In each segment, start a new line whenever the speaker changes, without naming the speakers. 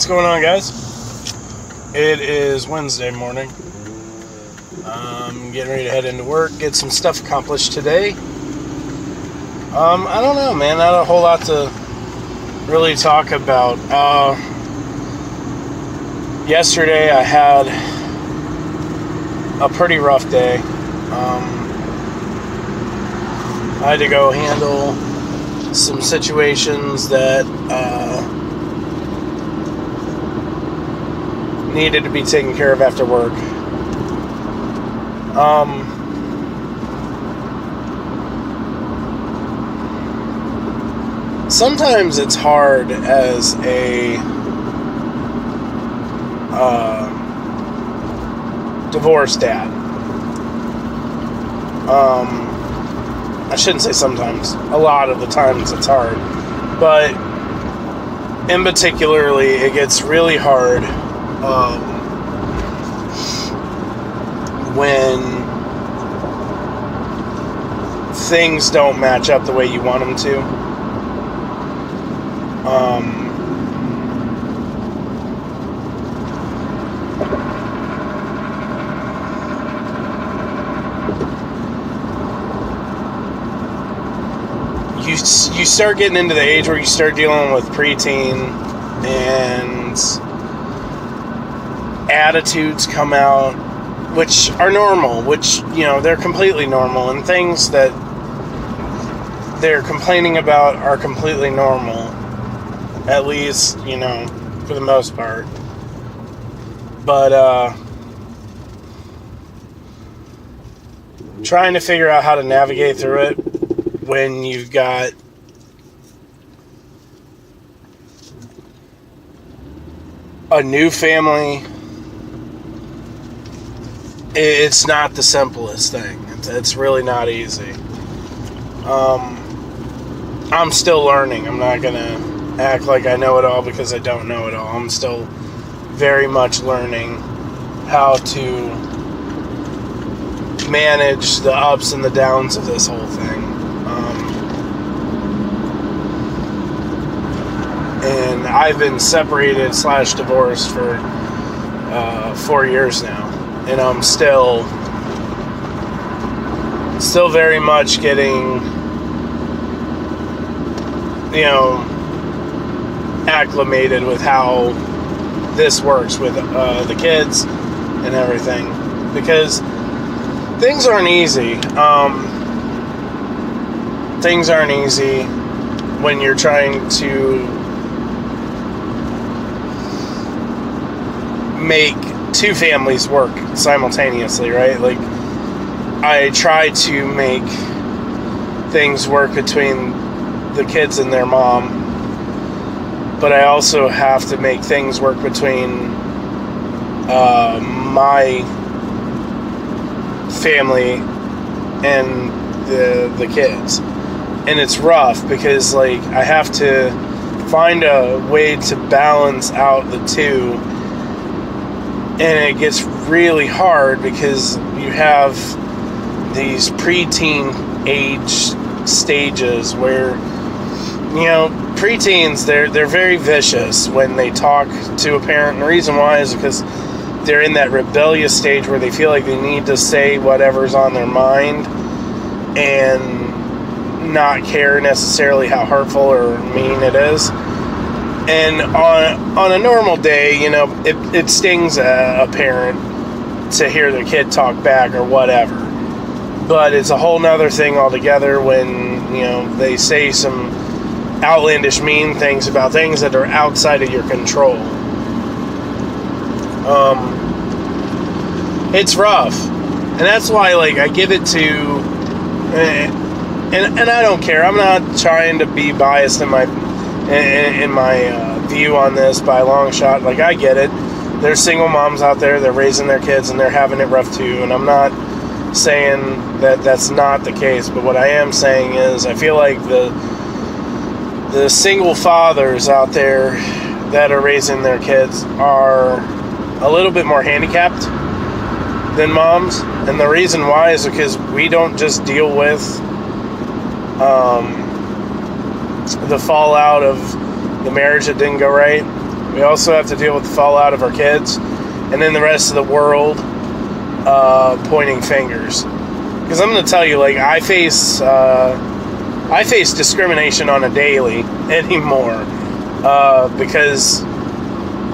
What's going on, guys? It is Wednesday morning. I'm getting ready to head into work, get some stuff accomplished today. I don't know, man. Not a whole lot to really talk about. Yesterday I had a pretty rough day. I had to go handle some situations that needed to be taken care of after work. Sometimes it's hard as a divorced dad. I shouldn't say sometimes. A lot of the times it's hard. But in particularly, it gets really hard when things don't match up the way you want them to. You start getting into the age where you start dealing with preteen and attitudes come out, which are normal, which, they're completely normal, and things that they're complaining about are completely normal, at least, for the most part. But, trying to figure out how to navigate through it when you've got a new family, it's not the simplest thing. It's really not easy. I'm still learning. I'm not going to act like I know it all because I don't know it all. I'm still very much learning how to manage the ups and the downs of this whole thing. And I've been separated / divorced for 4 years now. And I'm still very much getting, acclimated with how this works with the kids and everything. Because things aren't easy. Things aren't easy when you're trying to make two families work simultaneously, right? Like, I try to make things work between the kids and their mom, but I also have to make things work between my family and the kids. And it's rough because, I have to find a way to balance out the two. And it gets really hard because you have these preteen age stages where, preteens, they're very vicious when they talk to a parent. And the reason why is because they're in that rebellious stage where they feel like they need to say whatever's on their mind and not care necessarily how hurtful or mean it is. And on a normal day, it stings a parent to hear their kid talk back or whatever. But it's a whole nother thing altogether when, they say some outlandish, mean things about things that are outside of your control. It's rough. And that's why, I give it to... And I don't care. I'm not trying to be biased in my view on this by a long shot. I get it. There's single moms out there, they're raising their kids and they're having it rough too, and I'm not saying that that's not the case, but what I am saying is I feel like the single fathers out there that are raising their kids are a little bit more handicapped than moms, and the reason why is because we don't just deal with the fallout of the marriage that didn't go right. We also have to deal with the fallout of our kids, and then the rest of the world pointing fingers. Because I'm going to tell you, like, I face discrimination on a daily anymore because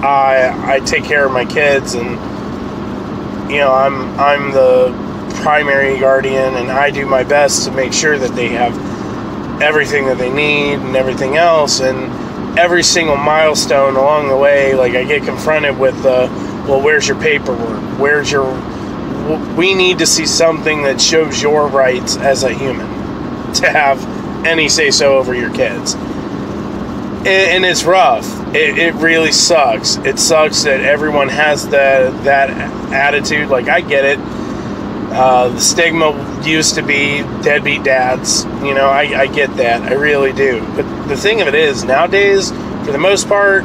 I take care of my kids, and I'm the primary guardian, and I do my best to make sure that they have everything that they need and everything else. And every single milestone along the way, like, I get confronted with well, where's your paperwork? We need to see something that shows your rights as a human to have any say-so over your kids. And it's rough. It really sucks. It sucks that everyone has that attitude. Like, I get it. The stigma used to be deadbeat dads. I get that. I really do. But the thing of it is, nowadays, for the most part,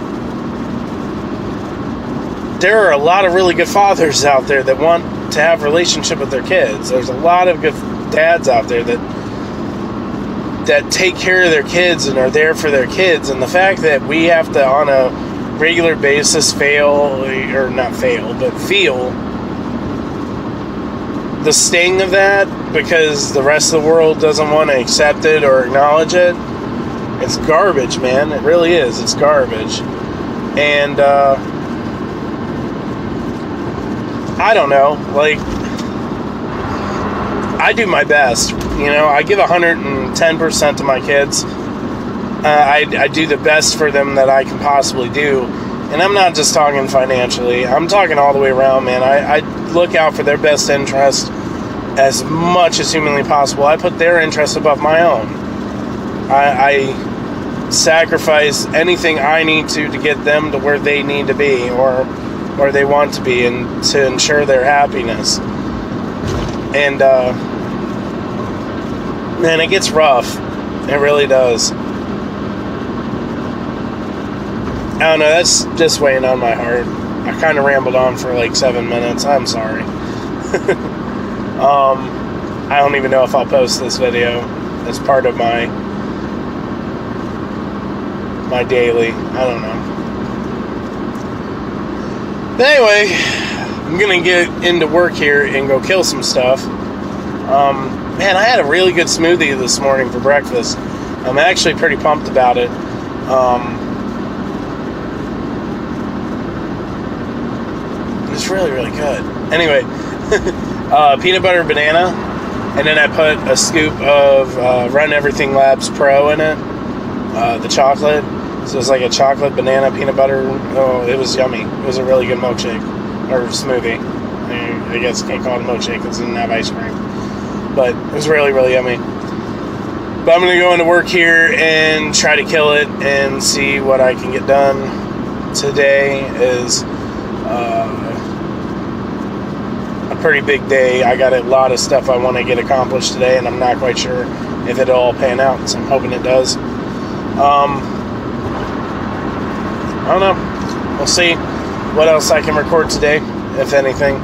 there are a lot of really good fathers out there that want to have a relationship with their kids. There's a lot of good dads out there that take care of their kids and are there for their kids. And the fact that we have to, on a regular basis, feel the sting of that because the rest of the world doesn't want to accept it or acknowledge it, it's garbage, man. It really is. It's garbage. And I don't know, like, I do my best. I give 110% to my kids. I do the best for them that I can possibly do. And I'm not just talking financially. I'm talking all the way around, man. I look out for their best interest as much as humanly possible. I put their interest above my own. I sacrifice anything I need to get them to where they need to be or they want to be, and to ensure their happiness. And man, it gets rough. It really does. I don't know, that's just weighing on my heart. I kind of rambled on for like 7 minutes. I'm sorry. I don't even know if I'll post this video as part of my daily. I don't know. But anyway, I'm going to get into work here and go kill some stuff. Man, I had a really good smoothie this morning for breakfast. I'm actually pretty pumped about it. It's really, really good. Anyway, peanut butter banana, and then I put a scoop of Run Everything Labs Pro in it, the chocolate. So it's like a chocolate banana peanut butter. Oh, it was yummy. It was a really good milkshake or smoothie. I guess you can't call it a milkshake because it didn't have ice cream, but it was really, really yummy. But I'm going to go into work here and try to kill it and see what I can get done. Today is a pretty big day. I got a lot of stuff I want to get accomplished today, and I'm not quite sure if it'll all pan out, so I'm hoping it does. I don't know. We'll see what else I can record today, if anything.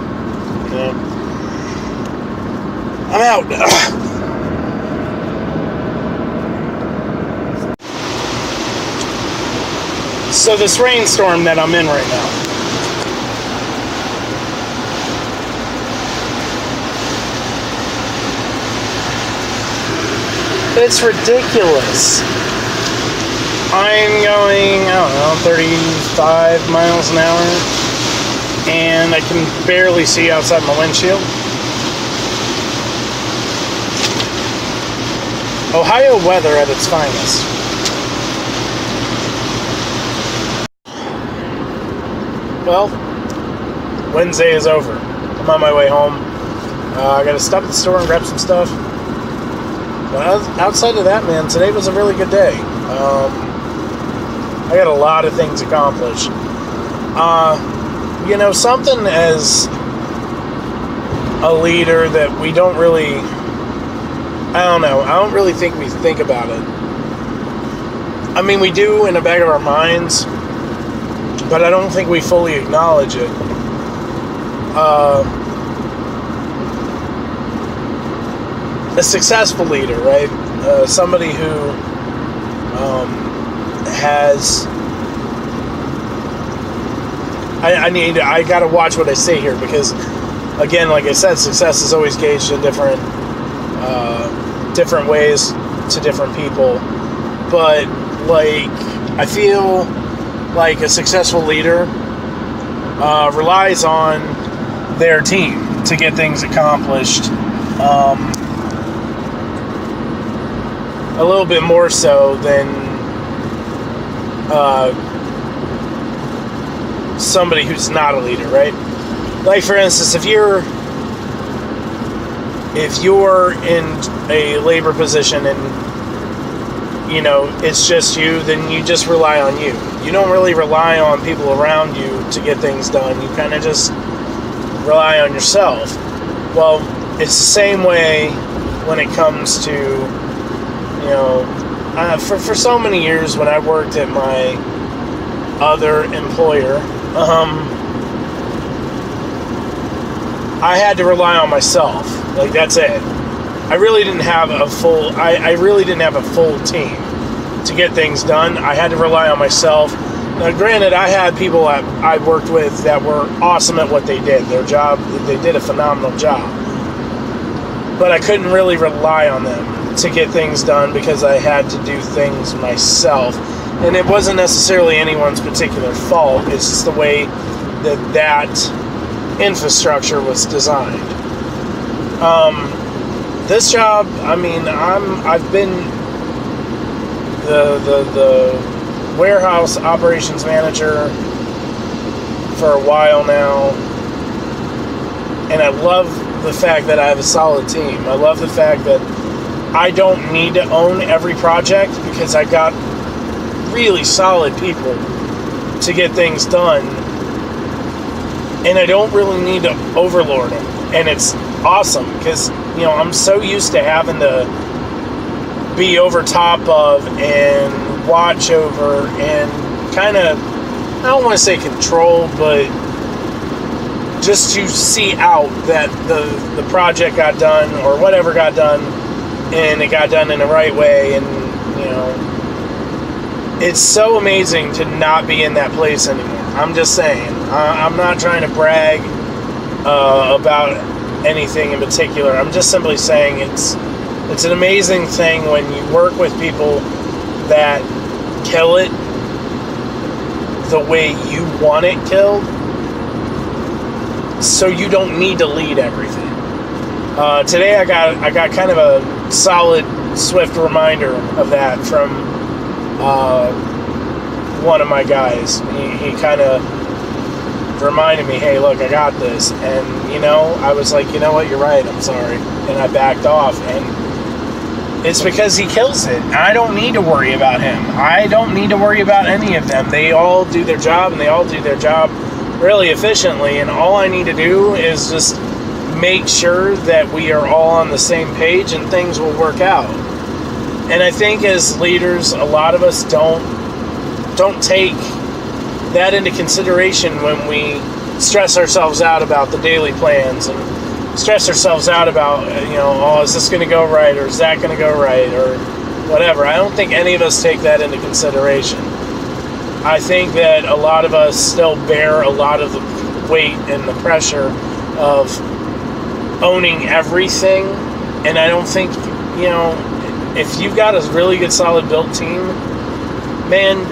I'm out. So this rainstorm that I'm in right now, it's ridiculous. I'm going, 35 miles an hour, and I can barely see outside my windshield. Ohio weather at its finest. Well, Wednesday is over. I'm on my way home. I gotta stop at the store and grab some stuff. But outside of that, man, today was a really good day. I got a lot of things accomplished. Something as a leader that we don't really, I don't really think we think about it. I mean, we do in the back of our minds, but I don't think we fully acknowledge it. A successful leader, right? Somebody who has I gotta watch what I say here, because again, like I said, success is always gauged in different ways to different people. But like, I feel like a successful leader relies on their team to get things accomplished. A little bit more so than somebody who's not a leader, right? Like, for instance, if you're in a labor position and, you know, it's just you, then you just rely on you. You don't really rely on people around you to get things done. You kind of just rely on yourself. Well, it's the same way when it comes to, you know, for so many years when I worked at my other employer, I had to rely on myself. Like, that's it. I really didn't have a full team to get things done. I had to rely on myself. Now, granted, I had people that I worked with that were awesome at what they did. Their job, they did a phenomenal job. But I couldn't really rely on them to get things done because I had to do things myself. And it wasn't necessarily anyone's particular fault. It's just the way that infrastructure was designed. This job, I mean, I've been the warehouse operations manager for a while now, and I love the fact that I have a solid team. I love the fact that I don't need to own every project because I got really solid people to get things done, and I don't really need to overlord them. And it's awesome because, you know, I'm so used to having to be over top of and watch over and kind of, I don't want to say control, but just to see out that the project got done or whatever got done, and it got done in the right way. And, you know, it's so amazing to not be in that place anymore. I'm just saying. I'm not trying to brag about anything in particular. I'm just simply saying it's an amazing thing when you work with people that kill it the way you want it killed, so you don't need to lead everything. Today I got kind of a solid, swift reminder of that from one of my guys. He kind of reminded me, hey, look, I got this. And, you know, I was like, you know what, you're right, I'm sorry. And I backed off. And it's because he kills it. I don't need to worry about him. I don't need to worry about any of them. They all do their job, and they all do their job really efficiently. And all I need to do is just make sure that we are all on the same page and things will work out. And I think as leaders, a lot of us don't take that into consideration when we stress ourselves out about the daily plans and stress ourselves out about, you know, oh, is this going to go right, or is that going to go right, or whatever. I don't think any of us take that into consideration. I think that a lot of us still bear a lot of the weight and the pressure of owning everything. And I don't think, you know, if you've got a really good, solid built team, man,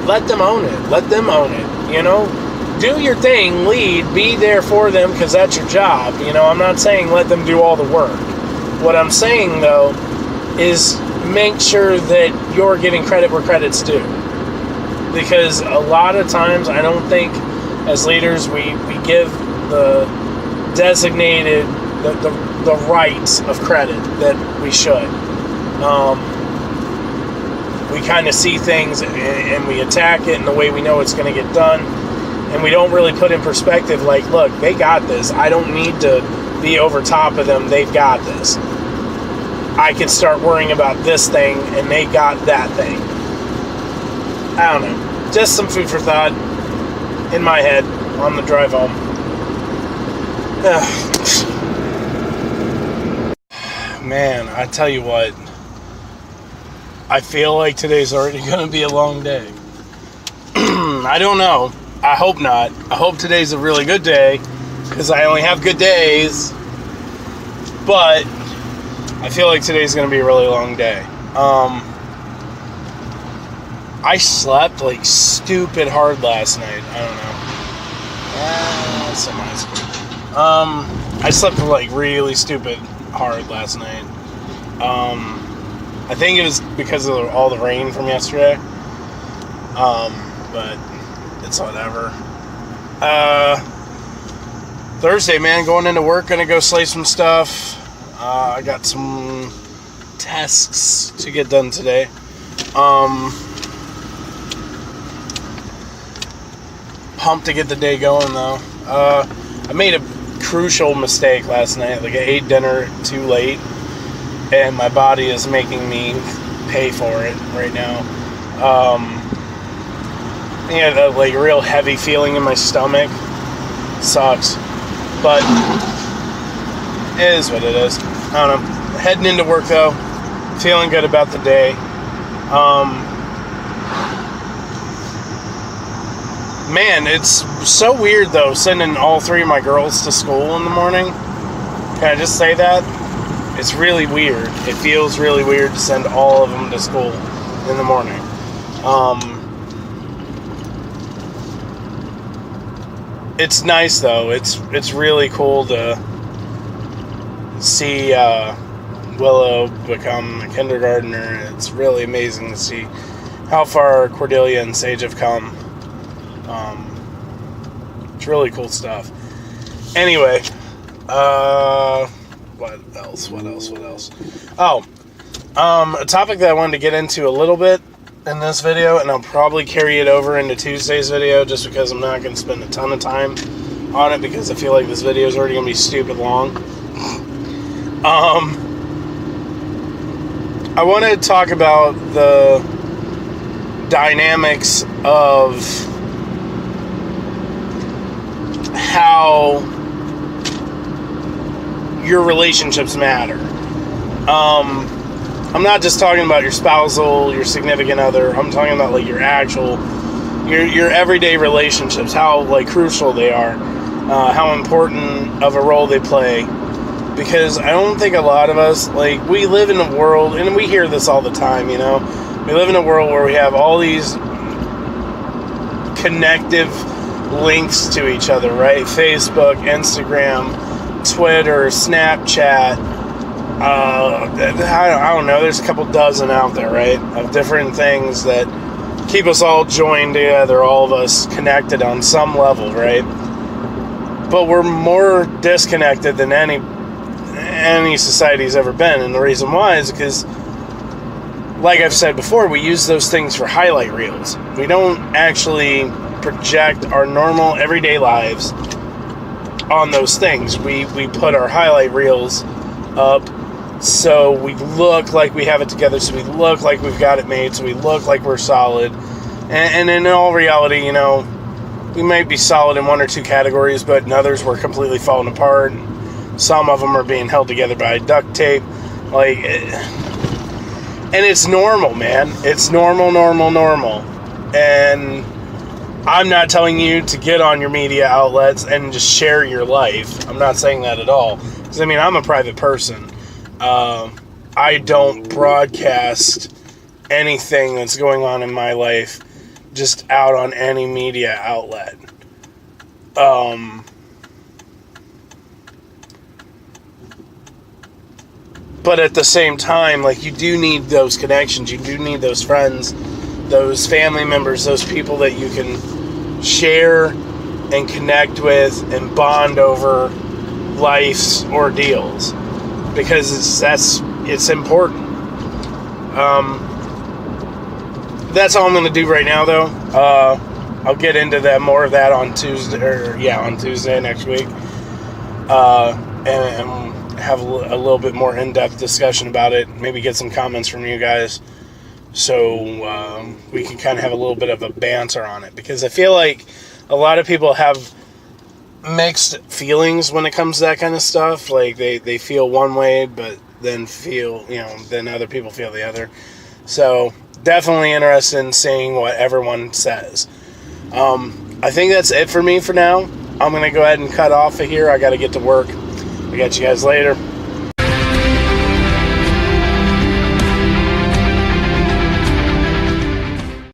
let them own it. Let them own it, you know? Do your thing, lead, be there for them, because that's your job. You know, I'm not saying let them do all the work. What I'm saying, though, is make sure that you're getting credit where credit's due. Because a lot of times, I don't think, as leaders, we give the designated, the rights of credit that we should. We kind of see things and we attack it in the way we know it's going to get done. And we don't really put in perspective, like, look, they got this. I don't need to be over top of them. They've got this. I could start worrying about this thing, and they got that thing. I don't know. Just some food for thought in my head on the drive home. Man, I tell you what. I feel like today's already going to be a long day. I don't know. I hope not. I hope today's a really good day, because I only have good days. But I feel like today's going to be a really long day. I slept like stupid hard last night. I don't know. I slept like really stupid hard last night. I think it was because of all the rain from yesterday. But it's whatever. Thursday, man, going into work, gonna go slay some stuff. I got some tests to get done today. Pumped to get the day going, though. I made a crucial mistake last night. Like, I ate dinner too late, and my body is making me pay for it right now. I had a like real heavy feeling in my stomach. Sucks, but it is what it is. I don't know. Heading into work though, feeling good about the day. Man, it's so weird though, sending all three of my girls to school in the morning. Can I just say that? It's really weird. It feels really weird to send all of them to school in the morning. It's nice though. It's really cool to see Willow become a kindergartner. It's really amazing to see how far Cordelia and Sage have come. It's really cool stuff. Anyway, what else? Oh, a topic that I wanted to get into a little bit in this video, and I'll probably carry it over into Tuesday's video just because I'm not going to spend a ton of time on it because I feel like this video is already going to be stupid long. I want to talk about the dynamics of how your relationships matter. I'm not just talking about your spousal, your significant other. I'm talking about like your actual, your everyday relationships, how like crucial they are, how important of a role they play. Because I don't think a lot of us, like, we live in a world, and we hear this all the time, you know, we live in a world where we have all these connective links to each other, right? Facebook, Instagram, Twitter, Snapchat, I don't know, there's a couple dozen out there, right, of different things that keep us all joined together, all of us connected on some level, right? But we're more disconnected than any society's ever been, and the reason why is because, like I've said before, we use those things for highlight reels. We don't actually project our normal everyday lives on those things. We put our highlight reels up so we look like we have it together, so we look like we've got it made, so we look like we're solid. And in all reality, you know, we might be solid in one or two categories, but in others we're completely falling apart. Some of them are being held together by duct tape. Like, and it's normal, man. It's normal. And I'm not telling you to get on your media outlets and just share your life. I'm not saying that at all. Because, I mean, I'm a private person. I don't broadcast anything that's going on in my life just out on any media outlet. But at the same time, like, you do need those connections. You do need those friends, those family members, those people that you can share and connect with and bond over life's ordeals, because it's important. That's all I'm going to do right now, though. I'll get into that more of that on Tuesday next week, and have a little bit more in-depth discussion about it. Maybe get some comments from you guys, so we can kind of have a little bit of a banter on it, because I feel like a lot of people have mixed feelings when it comes to that kind of stuff. Like, they feel one way, but then then other people feel the other. So definitely interested in seeing what everyone says. I think that's it for me for now. I'm going to go ahead and cut off of here. I got to get to work. I got you guys later.